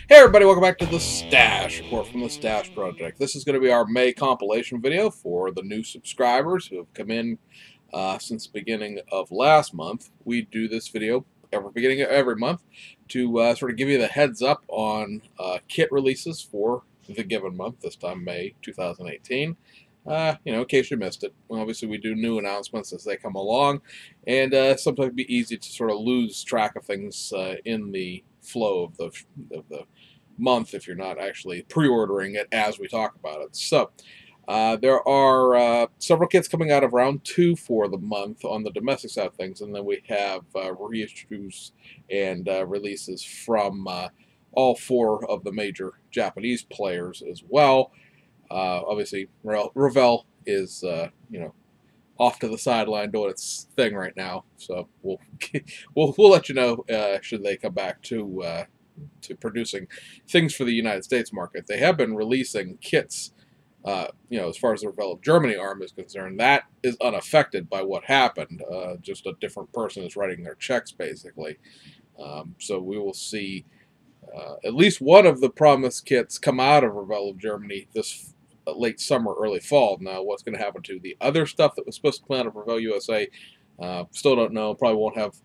Hey everybody, welcome back to the Stash Report from the Stash Project. This is going to be our May compilation video for the new subscribers who have come in since the beginning of last month. We do this video beginning of every month to sort of give you the heads up on kit releases for the given month, this time May 2018. In case you missed it. Well, obviously we do new announcements as they come along, and sometimes it'd be easy to sort of lose track of things in the flow of the month if you're not actually pre-ordering it as we talk about it. So there are several kits coming out of round 2 for the month on the domestic side of things, and then we have reissues and releases from all 4 of the major Japanese players as well. Obviously, Revell is off to the sideline doing its thing right now, so we'll let you know should they come back to producing things for the United States market. They have been releasing kits, as far as the Revell of Germany arm is concerned. That is unaffected by what happened. Just a different person is writing their checks, basically. So we will see at least one of the promised kits come out of Revell of Germany this late summer, early fall. Now, what's going to happen to the other stuff that was supposed to come out of Revell USA, still don't know. Probably won't have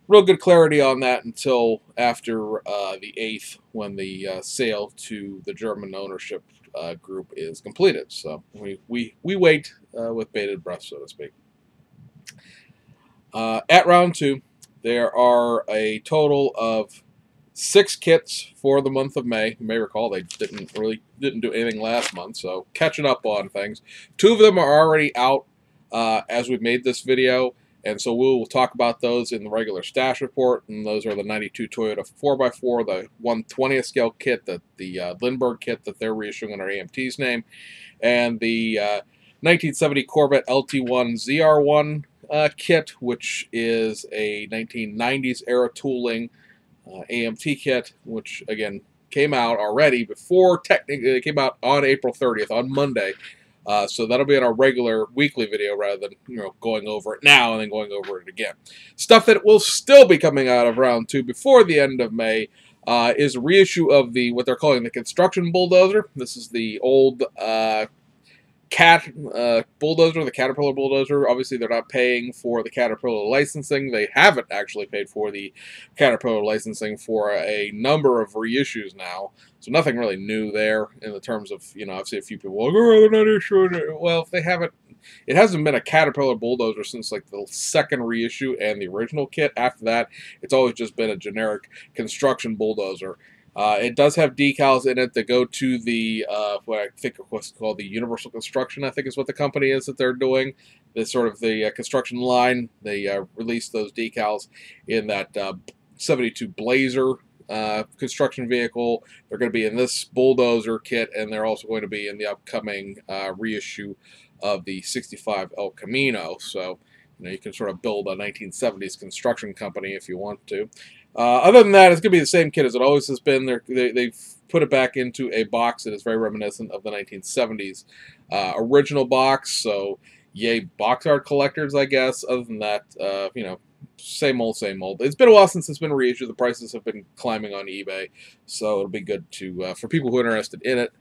real good clarity on that until after the 8th, when the sale to the German ownership group is completed. So we wait with bated breath, so to speak. At round 2, there are a total of 6 kits for the month of May. You may recall they didn't do anything last month, so catching up on things. 2 of them are already out as we made this video, and so we'll talk about those in the regular Stash Report. And those are the 92 Toyota 4x4, the 1/20th scale kit, the Lindbergh kit that they're reissuing under AMT's name, and the 1970 Corvette LT1 ZR1 kit, which is a 1990s era tooling AMT kit, which again came out already before technically. It came out on April 30th, on Monday. So that'll be in our regular weekly video rather than going over it now and then going over it again. Stuff that will still be coming out of round 2 before the end of May is a reissue of what they're calling the Construction Bulldozer. This is the old Cat bulldozer, the Caterpillar bulldozer. Obviously, they're not paying for the Caterpillar licensing. They haven't actually paid for the Caterpillar licensing for a number of reissues now. So nothing really new there in the terms of, I've seen a few people like, oh, they're not issuing it. Well, if they haven't, it hasn't been a Caterpillar bulldozer since like the 2nd reissue and the original kit. After that, it's always just been a generic construction bulldozer. It does have decals in it that go to the what I think was called the Universal Construction, I think is what the company is that they're doing. This sort of the construction line. They released those decals in that 72 Blazer construction vehicle. They're going to be in this bulldozer kit, and they're also going to be in the upcoming reissue of the 65 El Camino. So you can sort of build a 1970s construction company if you want to. Other than that, it's going to be the same kit as it always has been. They've put it back into a box that is very reminiscent of the 1970s original box. So, yay, box art collectors, I guess. Other than that, same old, same old. It's been a while since it's been reissued. The prices have been climbing on eBay, so it'll be good to for people who are interested in it.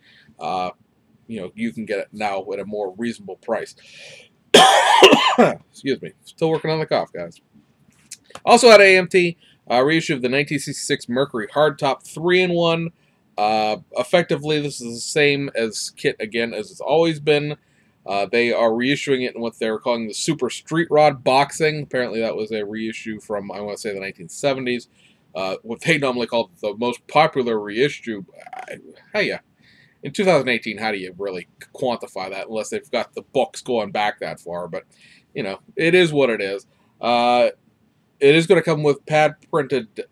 You can get it now at a more reasonable price. Excuse me. Still working on the cough, guys. Also at AMT. Reissue of the 1966 Mercury Hardtop 3-in-1. Effectively, this is the same as kit again as it's always been. They are reissuing it in what they're calling the Super Street Rod Boxing. Apparently, that was a reissue from, I want to say, the 1970s. What they normally call the most popular reissue. Hey, in 2018, how do you really quantify that unless they've got the books going back that far? But, it is what it is. It is going to come with pad-printed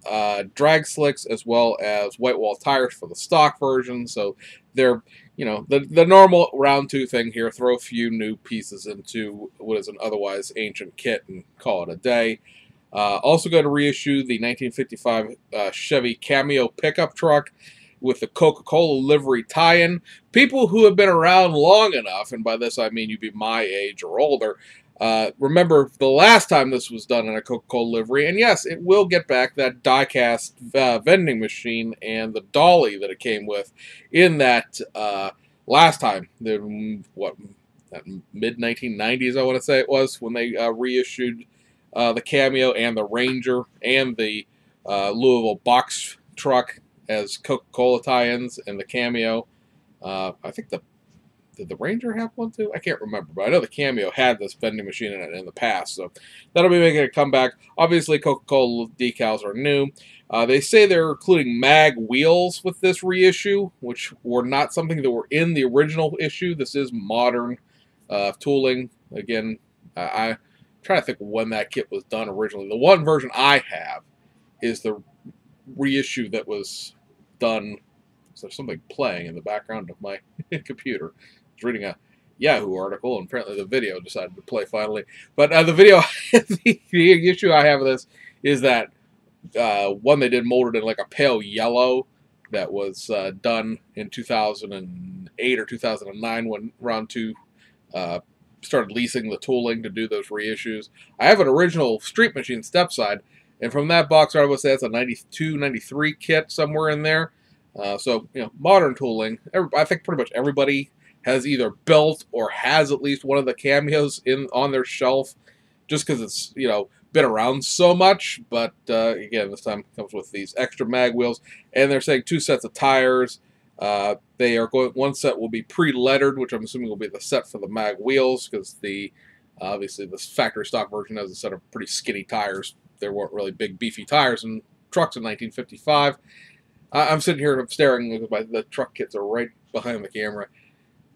drag slicks as well as white wall tires for the stock version. So they're, the normal round 2 thing here. Throw a few new pieces into what is an otherwise ancient kit and call it a day. Also going to reissue the 1955 Chevy Cameo pickup truck with the Coca-Cola livery tie-in. People who have been around long enough, and by this I mean you'd be my age or older, Remember the last time this was done in a Coca-Cola livery, and yes, it will get back that die-cast vending machine and the dolly that it came with in that last time. What, that mid-1990s, I want to say it was, when they reissued the Cameo and the Ranger and the Louisville box truck as Coca-Cola tie-ins and the Cameo. I think did the Ranger have one too? I can't remember, but I know the Cameo had this vending machine in it in the past, so that'll be making a comeback. Obviously, Coca-Cola decals are new. They say they're including mag wheels with this reissue, which were not something that were in the original issue. This is modern tooling. Again, I'm trying to think when that kit was done originally. The one version I have is the reissue that was done. So there's something playing in the background of my computer. I was reading a Yahoo article, and apparently the video decided to play finally. But the video, the issue I have of this is that one they did molded in like a pale yellow that was done in 2008 or 2009 when Round 2 started leasing the tooling to do those reissues. I have an original Street Machine Stepside, and from that box art, I would say it's a 92, 93 kit, somewhere in there. So, you know, modern tooling. I think pretty much everybody has either built or has at least one of the Cameos on their shelf, just because it's, you know, been around so much. But again, this time it comes with these extra mag wheels, and they're saying 2 sets of tires. They are going. One set will be pre-lettered, which I'm assuming will be the set for the mag wheels, because obviously the factory stock version has a set of pretty skinny tires. There weren't really big beefy tires in trucks in 1955. I'm sitting here staring because the truck kits are right behind the camera,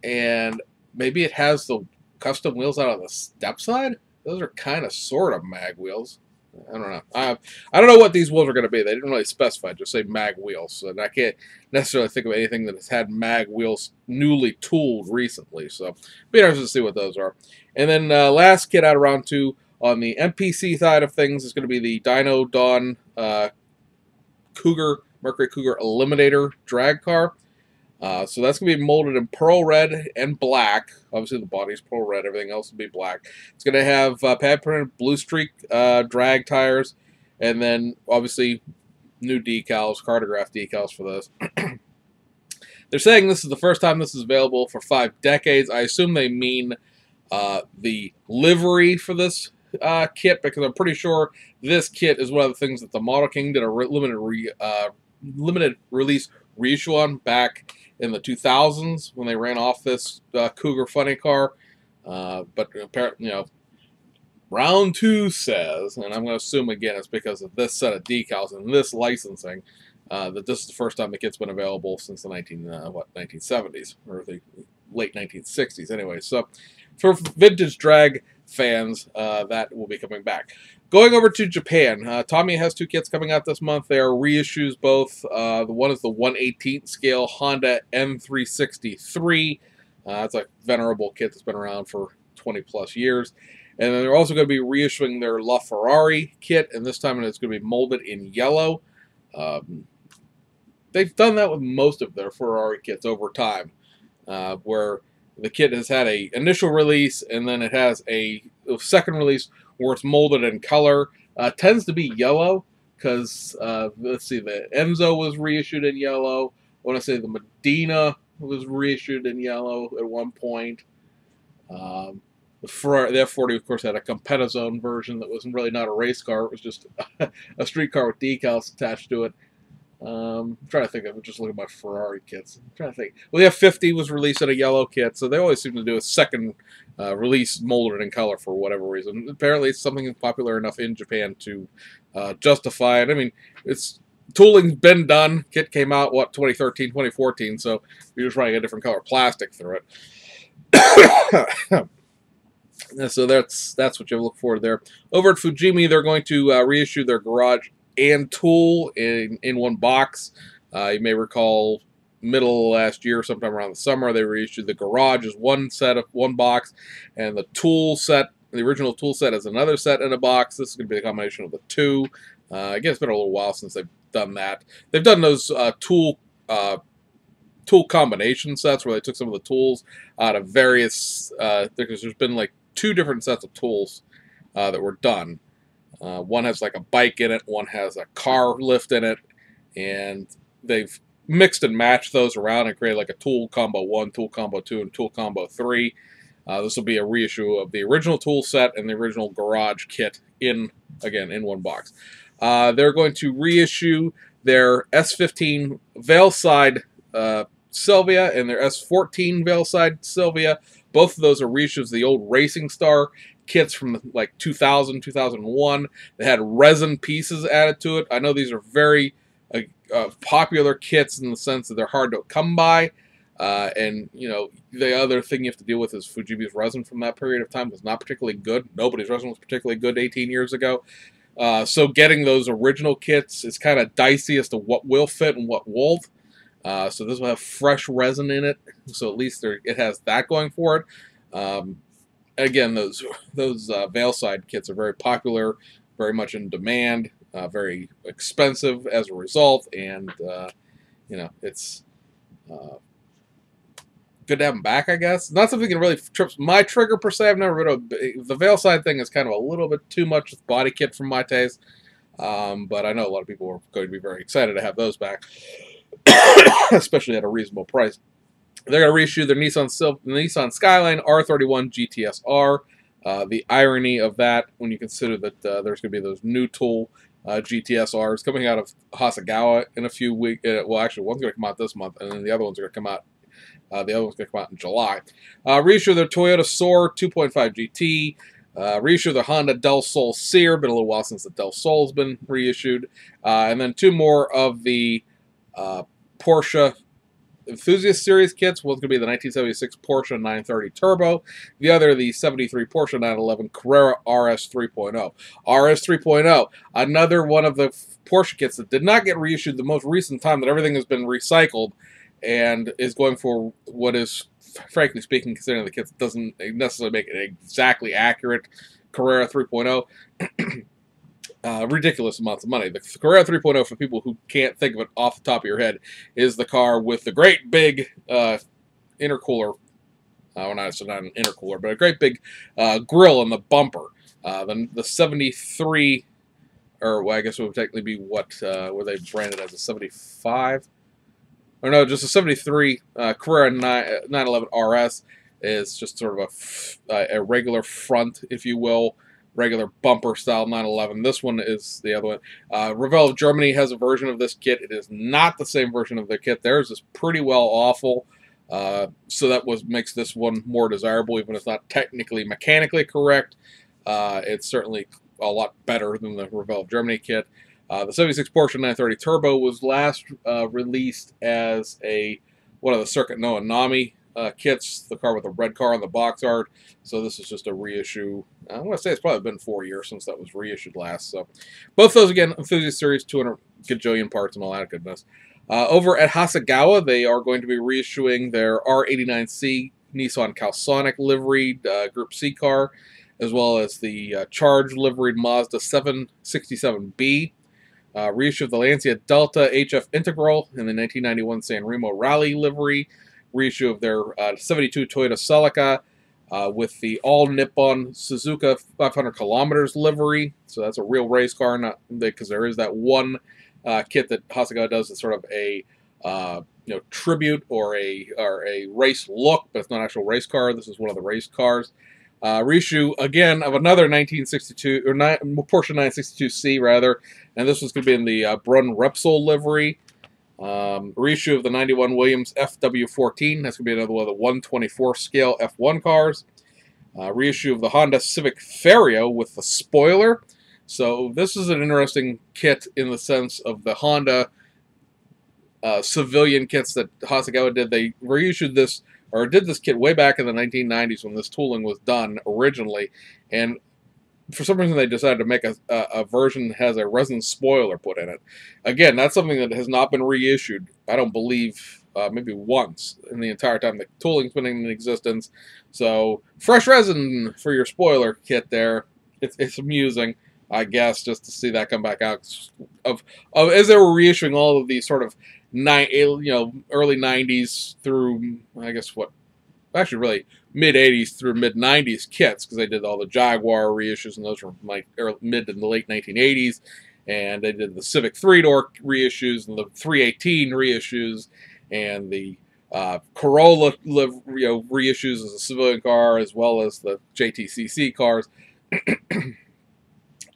and maybe it has the custom wheels out on the step side. Those are kind of sort of mag wheels. I don't know. I don't know what these wheels are going to be. They didn't really specify. Just say mag wheels, and I can't necessarily think of anything that has had mag wheels newly tooled recently. So, be interested to see what those are. And then last kit out of round 2 on the MPC side of things is going to be the Dino Dawn Mercury Cougar Eliminator drag car. So that's going to be molded in pearl red and black. Obviously, the body's pearl red. Everything else will be black. It's going to have pad printed Blue Streak drag tires. And then, obviously, new decals, cartograph decals for this. They're saying this is the first time this is available for 5 decades. I assume they mean the livery for this kit, because I'm pretty sure this kit is one of the things that the Model King did a limited release reissue on back in the 2000s when they ran off this Cougar funny car. But apparently, you know, round 2 says, and I'm going to assume again it's because of this set of decals and this licensing, that this is the first time the kit's been available since the 1970s or the late 1960s. Anyway, so for vintage drag fans, that will be coming back. Going over to Japan, Tamiya has 2 kits coming out this month. They are reissues both. The one is the 1/18 scale Honda M363. It's a venerable kit that's been around for 20 plus years. And then they're also going to be reissuing their LaFerrari kit, and this time it's going to be molded in yellow. They've done that with most of their Ferrari kits over time, where the kit has had an initial release, and then it has a second release where it's molded in color. Tends to be yellow, because, let's see, the Enzo was reissued in yellow. I want to say the Medina was reissued in yellow at one point. The F40, of course, had a Competizione version that was really not a race car. It was just a street car with decals attached to it. I'm trying to think of it. Just look at my Ferrari kits. I'm trying to think. Well, the F50 was released in a yellow kit, so they always seem to do a second release molded in color for whatever reason. Apparently, it's something popular enough in Japan to justify it. I mean, tooling's been done. Kit came out, 2013, 2014, so you're just running a different color plastic through it. So that's what you look for there. Over at Fujimi, they're going to reissue their garage and tool in one box. You may recall middle of last year, sometime around the summer, they reissued the garage as one box, and the tool set, the original tool set, as another set in a box. This is going to be a combination of the two. Again, it's been a little while since they've done that. They've done those tool combination sets where they took some of the tools out of various, because there's been like two different sets of tools that were done. One has like a bike in it, one has a car lift in it, and they've mixed and matched those around and created like a tool combo 1, tool combo 2, and tool combo 3. This will be a reissue of the original tool set and the original garage kit in one box. They're going to reissue their S15 Veilside Sylvia and their S14 Veilside Sylvia. Both of those are reissues of the old Racing Star kits from like 2000, 2001. They had resin pieces added to it. I know these are very popular kits in the sense that they're hard to come by. And, you know, the other thing you have to deal with is Fujibi's resin from that period of time was not particularly good. Nobody's resin was particularly good 18 years ago. So getting those original kits is kind of dicey as to what will fit and what won't. So this will have fresh resin in it, so at least it has that going for it. Again, those Veilside kits are very popular, very much in demand, very expensive as a result, and you know, it's good to have them back, I guess. Not something that really trips my trigger per se. I've never been the Veilside thing is kind of a little bit too much body kit for my taste, but I know a lot of people are going to be very excited to have those back. Especially at a reasonable price. They're going to reissue their Nissan Skyline R31 GTS-R. The irony of that, when you consider that there's going to be those new tool GTS-Rs coming out of Hasegawa in a few weeks. Well, actually, one's going to come out this month, and then the other one's going to come out. The other one's going to come out in July. Reissue their Toyota Soar 2.5 GT. Reissue the Honda Del Sol Seer. Been a little while since the Del Sol's been reissued. And then two more of the Porsche Enthusiast Series kits. One's going to be the 1976 Porsche 930 Turbo. The other, the 73 Porsche 911 Carrera RS 3.0. RS 3.0, another one of the Porsche kits that did not get reissued the most recent time that everything has been recycled and is going for what is, frankly speaking, considering the kits doesn't necessarily make it exactly accurate, Carrera 3.0. Ridiculous amounts of money. The Carrera 3.0, for people who can't think of it off the top of your head, is the car with the great big intercooler. Well, not an intercooler, but a great big grill in the bumper. The 73, or well, I guess it would technically be what were they branded as, a 75? Or no, just a 73 Carrera 911 RS is just sort of a regular front, if you will. Regular bumper style 911. This one is the other one. Revell of Germany has a version of this kit. It is not the same version of the kit. Theirs is pretty well awful. So that makes this one more desirable, even if it's not technically mechanically correct. It's certainly a lot better than the Revell of Germany kit. The 76 Porsche 930 Turbo was last released as one of the Circuit No Anami kits, the car with the red car on the box art. So this is just a reissue. I want to say it's probably been 4 years since that was reissued last. So both those, again, Enthusiast Series, 200 gajillion parts and all that goodness. Over at Hasegawa, they are going to be reissuing their R89C Nissan Calsonic liveried Group C car, as well as the Charge liveried Mazda 767B. Reissue of the Lancia Delta HF Integral in the 1991 San Remo Rally livery. Reissue of their 72 Toyota Celica with the all-Nippon Suzuka 500 kilometers livery. So that's a real race car, not because there is that one kit that Hasegawa does that's sort of a tribute or a race look, but it's not an actual race car. This is one of the race cars. Reissue again of another 1962 or Porsche 962C rather, and this was going to be in the Brunn Repsol livery. Reissue of the 91 Williams FW14. That's going to be another one of the 124 scale F1 cars. Reissue of the Honda Civic Fario with the spoiler. So this is an interesting kit in the sense of the Honda civilian kits that Hasegawa did. They reissued this, or did this kit way back in the 1990s when this tooling was done originally, and for some reason they decided to make a version that has a resin spoiler put in it. Again, that's something that has not been reissued, I don't believe, maybe once in the entire time the tooling's been in existence. So, fresh resin for your spoiler kit there. It's amusing, I guess, just to see that come back out. As they were reissuing all of these sort of early 90s through, I guess, what, actually really mid 80s through mid 90s kits, because they did all the Jaguar reissues, and those were like mid to the late 1980s. And they did the Civic 3-door reissues and the 318 reissues and the Corolla reissues as a civilian car, as well as the JTCC cars.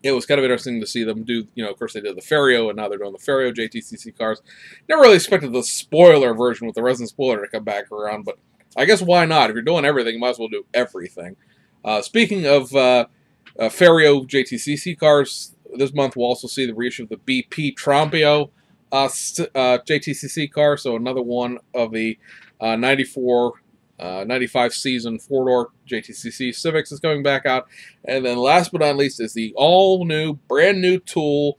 It was kind of interesting to see them do, of course they did the Ferio, and now they're doing the Ferio JTCC cars. Never really expected the spoiler version with the resin spoiler to come back around, but I guess why not? If you're doing everything, you might as well do everything. Speaking of Ferio JTCC cars, this month we'll also see the reissue of the BP Trompio JTCC car, so another one of the 95 season 4-door JTCC Civics is coming back out. And then last but not least is the all-new, brand-new tool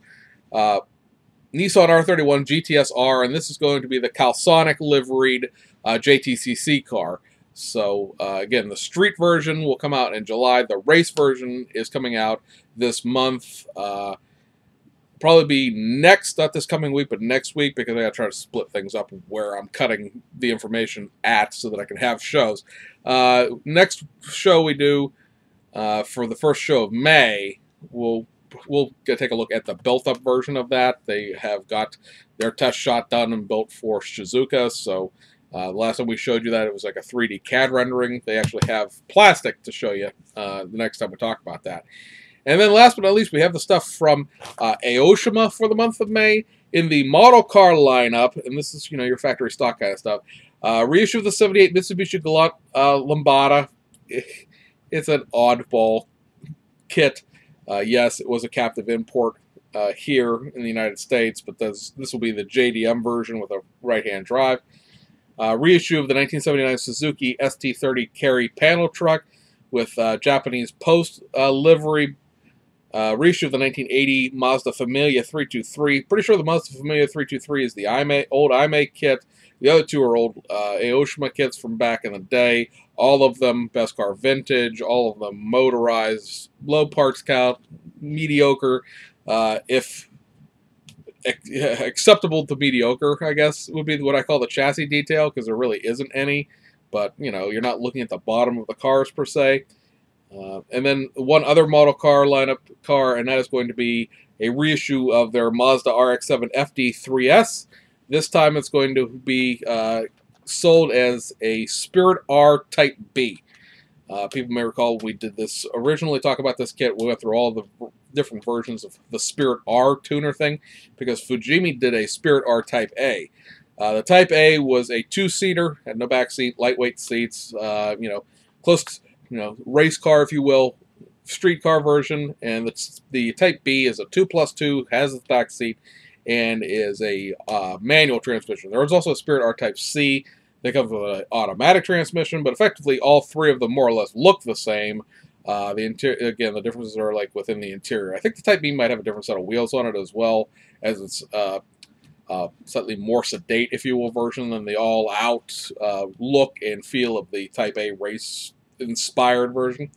Nissan R31 GTS-R, and this is going to be the Calsonic liveried JTCC car. So, again, the street version will come out in July. The race version is coming out this month. Probably be next, not this coming week, but next week, because I got to try to split things up where I'm cutting the information at so that I can have shows. Next show we do for the first show of May, we'll take a look at the built-up version of that. They have got their test shot done and built for Shizuoka, so the last time we showed you that, it was like a 3D CAD rendering. They actually have plastic to show you the next time we talk about that. And then last but not least, we have the stuff from Aoshima for the month of May in the model car lineup, and this is, your factory stock kind of stuff. Reissue of the 78 Mitsubishi Galant Lambada. It's an oddball kit. Yes, it was a captive import here in the United States, but this will be the JDM version with a right-hand drive. Reissue of the 1979 Suzuki ST30 Carry panel truck with Japanese post livery. Reissue of the 1980 Mazda Familia 323. Pretty sure the Mazda Familia 323 is the old IME kit. The other two are old Aoshima kits from back in the day. All of them best car vintage. All of them motorized. Low parts count. Mediocre. If acceptable to mediocre, I guess, would be what I call the chassis detail, because there really isn't any. But, you're not looking at the bottom of the cars per se. And then one other model car lineup car, and that is going to be a reissue of their Mazda RX-7 FD3S. This time it's going to be sold as a Spirit R Type B. People may recall we did this originally, talk about this kit. We went through all the different versions of the Spirit R tuner thing, because Fujimi did a Spirit R Type A. The Type A was a two-seater, had no back seat, lightweight seats, close to, race car, if you will, street car version. And the Type B is a 2+2, has a back seat, and is a manual transmission. There is also a Spirit R Type C that comes with an automatic transmission, but effectively all three of them more or less look the same. The interior, again, the differences are like within the interior. I think the Type B might have a different set of wheels on it, as well as it's slightly more sedate, if you will, version than the all-out look and feel of the Type A race-inspired version.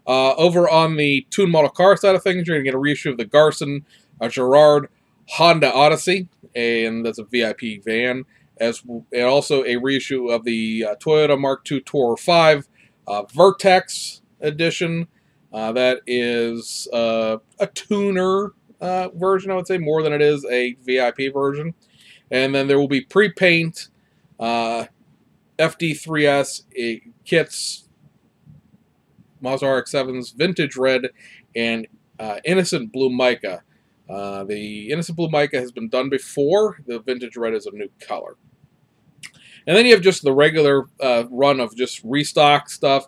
Over on the tuned model car side of things, you're going to get a reissue of the Garson Gerard Honda Odyssey, and that's a VIP van, and also a reissue of the Toyota Mark II Tourer 5 Vertex edition. That is a tuner version, I would say, more than it is a VIP version. And then there will be pre-paint FD3S kits, Mazda RX-7s, Vintage Red, and Innocent Blue Mica. The Innocent Blue Mica has been done before. The Vintage Red is a new color. And then you have just the regular run of just restock stuff.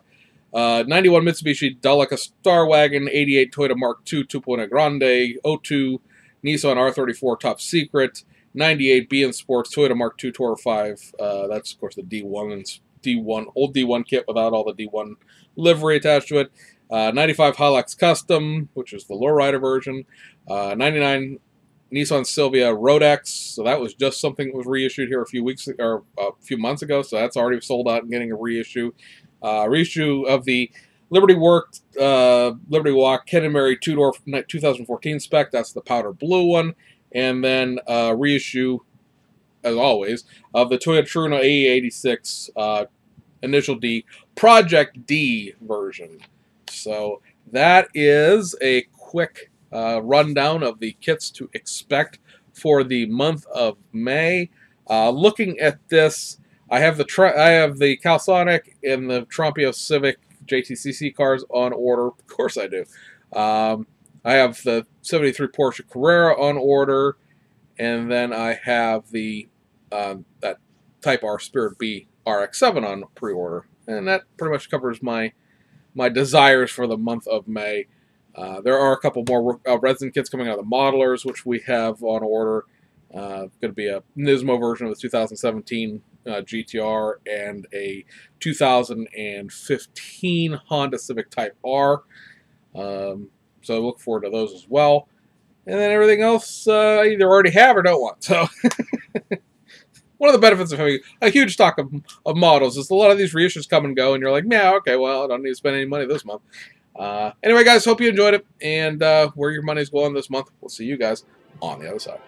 91 Mitsubishi Delica Star Wagon, 88 Toyota Mark II 2.0 Grande, 02 Nissan R34 Top Secret, 98 BN Sports Toyota Mark II Tourer 5. That's, of course, the D1 old D1 kit without all the D1 livery attached to it. 95 Hilux Custom, which is the lowrider version. 99 Nissan Silvia Rodex. So that was just something that was reissued here a few months ago. So that's already sold out and getting a reissue. Reissue of the Liberty Walk Ken & Mary two-door 2014 spec. That's the powder blue one. And then reissue, as always, of the Toyota Truno AE86 initial D, Project D version. So that is a quick rundown of the kits to expect for the month of May. Looking at this, I have the Calsonic and the Trumpio Civic JTCC cars on order. Of course I do. I have the 73 Porsche Carrera on order, and then I have the that Type R Spirit B RX-7 on pre-order, and that pretty much covers my desires for the month of May. There are a couple more resin kits coming out of the modelers, which we have on order. Going to be a Nismo version of the 2017 GTR and a 2015 Honda Civic Type R. So I look forward to those as well. And then everything else I either already have or don't want. So one of the benefits of having a huge stock of models is a lot of these reissues come and go, and you're like, yeah, okay, well, I don't need to spend any money this month. Anyway, guys, hope you enjoyed it, and where your money's going this month, we'll see you guys on the other side.